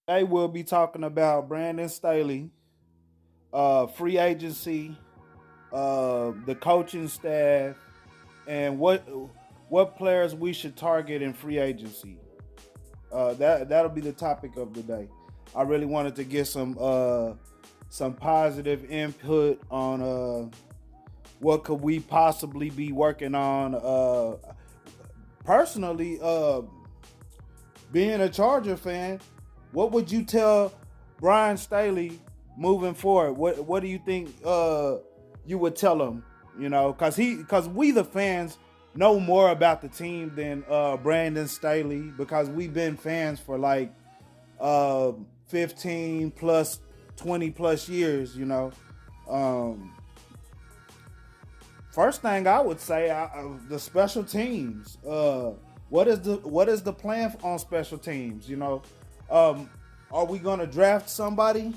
Today we'll be talking about Brandon Staley, free agency, the coaching staff, and what players we should target in free agency. That'll be the topic of the day. I really wanted to get some positive input on what could we possibly be working on. Personally, being a Charger fan, what would you tell Brian Staley moving forward? What do you think you would tell him? You know, because we the fans know more about the team than Brandon Staley because we've been fans for like uh 15 plus 20 plus years. Um, First thing I would say, the special teams. What is the plan on special teams? Um, are we gonna draft somebody?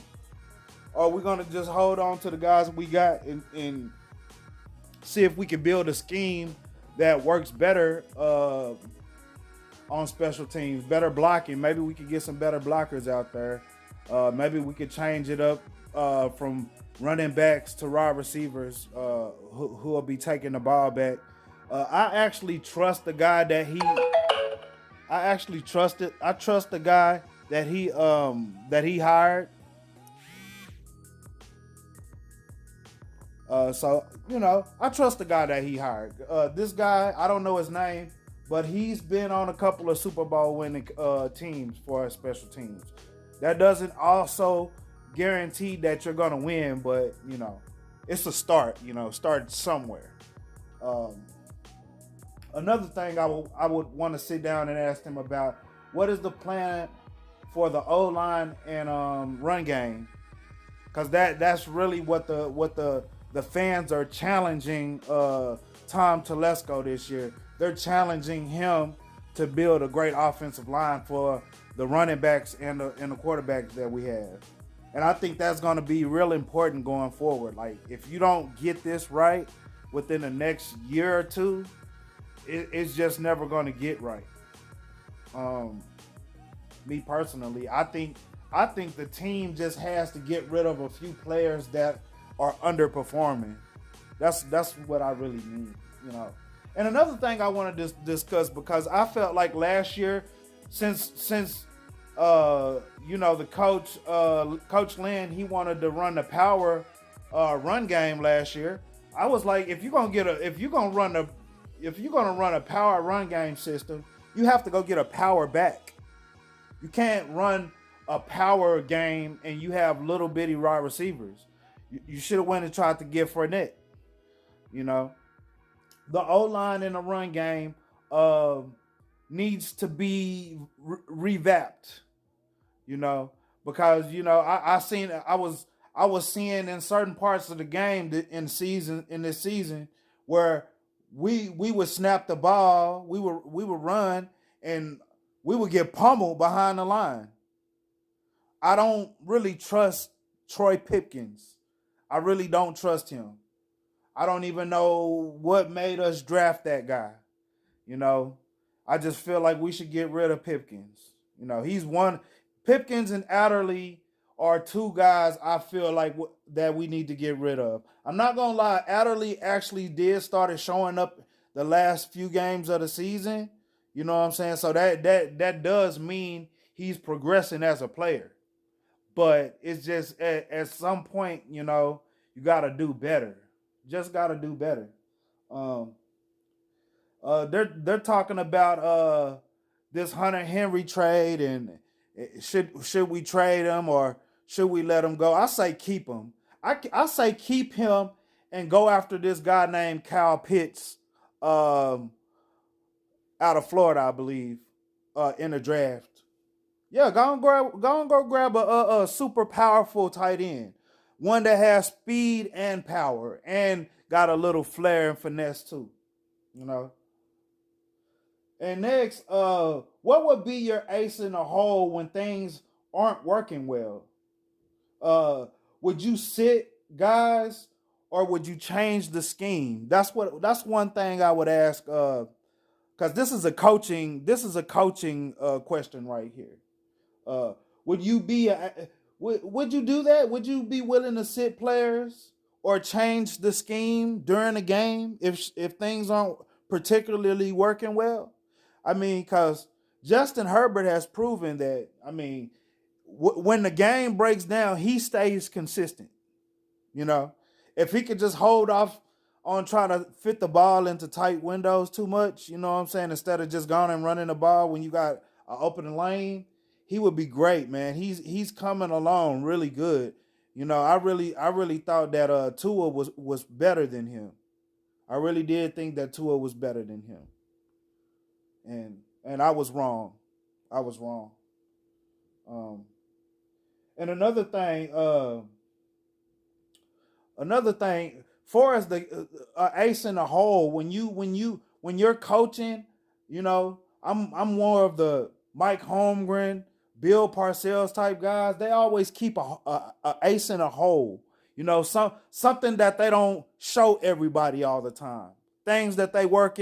Or are we gonna just hold on to the guys we got and see if we can build a scheme that works better on special teams, better blocking? Maybe we could get some better blockers out there. Maybe we could change it up from running backs to wide receivers who will be taking the ball back. I actually trust the guy that he. I actually trusted. I trust the guy that he hired. I trust the guy that he hired. This guy, I don't know his name, but he's been on a couple of Super Bowl winning teams for our special teams. That doesn't also guarantee that you're gonna win, but it's a start. Start somewhere. Um, Another thing I would want to sit down and ask him about: what is the plan for the O line and run game? Because that's really what the fans are challenging Tom Telesco this year. They're challenging him to build a great offensive line for the running backs and the quarterbacks that we have. And I think that's going to be real important going forward. Like if you don't get this right within the next year or two, it's just never going to get right. Um, Me personally, I think the team just has to get rid of a few players that are underperforming. That's what I really mean. And another thing I want to discuss because I felt like last year, since the coach Lynn, he wanted to run the power run game last year. I was like, if you're gonna run a power run game system, you have to go get a power back. You can't run a power game and you have little bitty wide receivers. You should have went and tried to get Fournette. You know, the O line in the run game uh, needs to be revamped. You know, because I was seeing in certain parts of the game in this season where we would snap the ball, we would run, and we would get pummeled behind the line. I don't really trust Troy Pipkins. I really don't trust him. I don't even know what made us draft that guy. You know, I just feel like we should get rid of Pipkins. He's one. Pipkins and Adderley are two guys I feel like that we need to get rid of. I'm not gonna lie, Adderley actually did started showing up the last few games of the season. You know what I'm saying? So that does mean he's progressing as a player. But it's just at some point, you got to do better. Just got to do better. Um, they're talking about this Hunter Henry trade and should we trade him or should we let him go? I say keep him. I say keep him and go after this guy named Kyle Pitts um, out of Florida, I believe, in the draft. Yeah, go grab a super powerful tight end, one that has speed and power and got a little flair and finesse too. You know. And next, what would be your ace in the hole when things aren't working well? Uh, would you sit guys or would you change the scheme? That's one thing I would ask. Because this is a coaching question right here. Would you be would you do that? Would you be willing to sit players or change the scheme during the game if things aren't particularly working well? I mean, because Justin Herbert has proven that. I mean, when the game breaks down, he stays consistent. You know, if he could just hold off on trying to fit the ball into tight windows too much, you know what I'm saying, instead of just going and running the ball when you got an open lane, he would be great, man. He's coming along really good. You know, I really thought that Tua was better than him. I really did think that Tua was better than him, and I was wrong. I was wrong. Um, and another thing, far as the ace in the hole, when you're coaching, I'm more of the Mike Holmgren, Bill Parcells type guys. They always keep a ace in a hole. Something that they don't show everybody all the time. Things that they work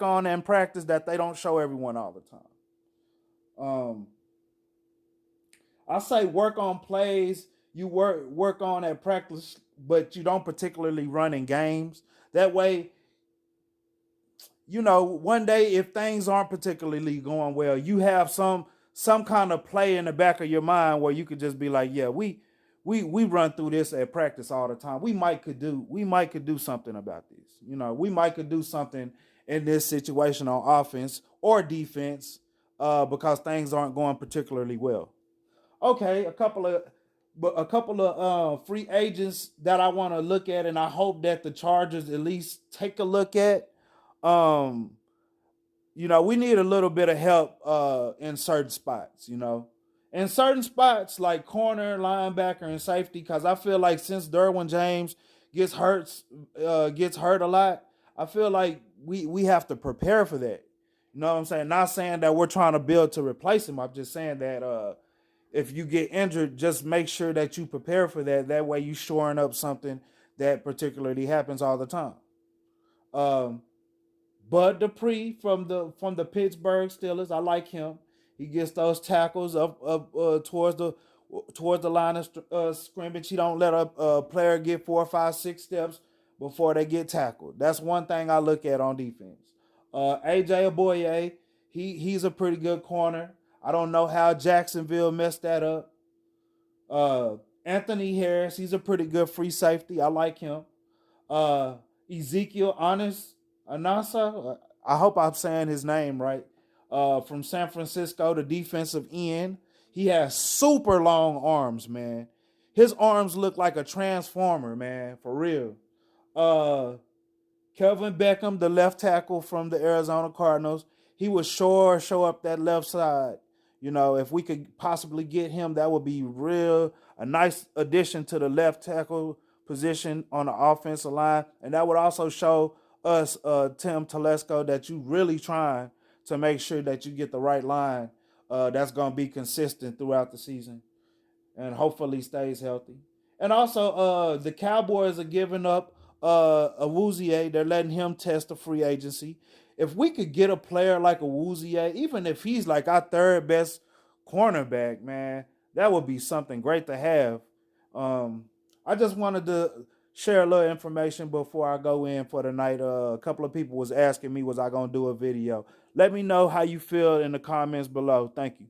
on and practice that they don't show everyone all the time. Um, I say work on plays you work on at practice, but you don't particularly run in games. That way, one day if things aren't particularly going well, you have some kind of play in the back of your mind where you could just be like, yeah, we run through this at practice all the time. We might could do something about this. We might could do something in this situation on offense or defense, because things aren't going particularly well. Okay, a couple of free agents that I want to look at, and I hope that the Chargers at least take a look at. Um, we need a little bit of help in certain spots. In certain spots like corner, linebacker, and safety, because I feel like since Derwin James gets hurt, gets hurt a lot, I feel like we have to prepare for that. You know what I'm saying? Not saying that we're trying to build to replace him. I'm just saying that if you get injured, just make sure that you prepare for that. That way, you shoring up something that particularly happens all the time. Um, Bud Dupree from the Pittsburgh Steelers, I like him. He gets those tackles up towards the line of scrimmage. He don't let a player get 4, 5, 6 steps before they get tackled. That's one thing I look at on defense. AJ Aboye, he's a pretty good corner. I don't know how Jacksonville messed that up. Anthony Harris, he's a pretty good free safety. I like him. uh Ezekiel Anasa. I hope I'm saying his name right. From San Francisco, the defensive end. He has super long arms, man. His arms look like a transformer, man, for real. Uh Kelvin Beckham, the left tackle from the Arizona Cardinals, he would sure show up that left side. If we could possibly get him, that would be a nice addition to the left tackle position on the offensive line, and that would also show us, Tim Telesco, that you really trying to make sure that you get the right line that's going to be consistent throughout the season and hopefully stays healthy. And also, the Cowboys are giving up a Woozier. They're letting him test the free agency. If we could get a player like a Woozier, even if he's like our third best cornerback, man, that would be something great to have. Um, I just wanted to share a little information before I go in for the night. A couple of people was asking me, was I gonna do a video? Let me know how you feel in the comments below. Thank you.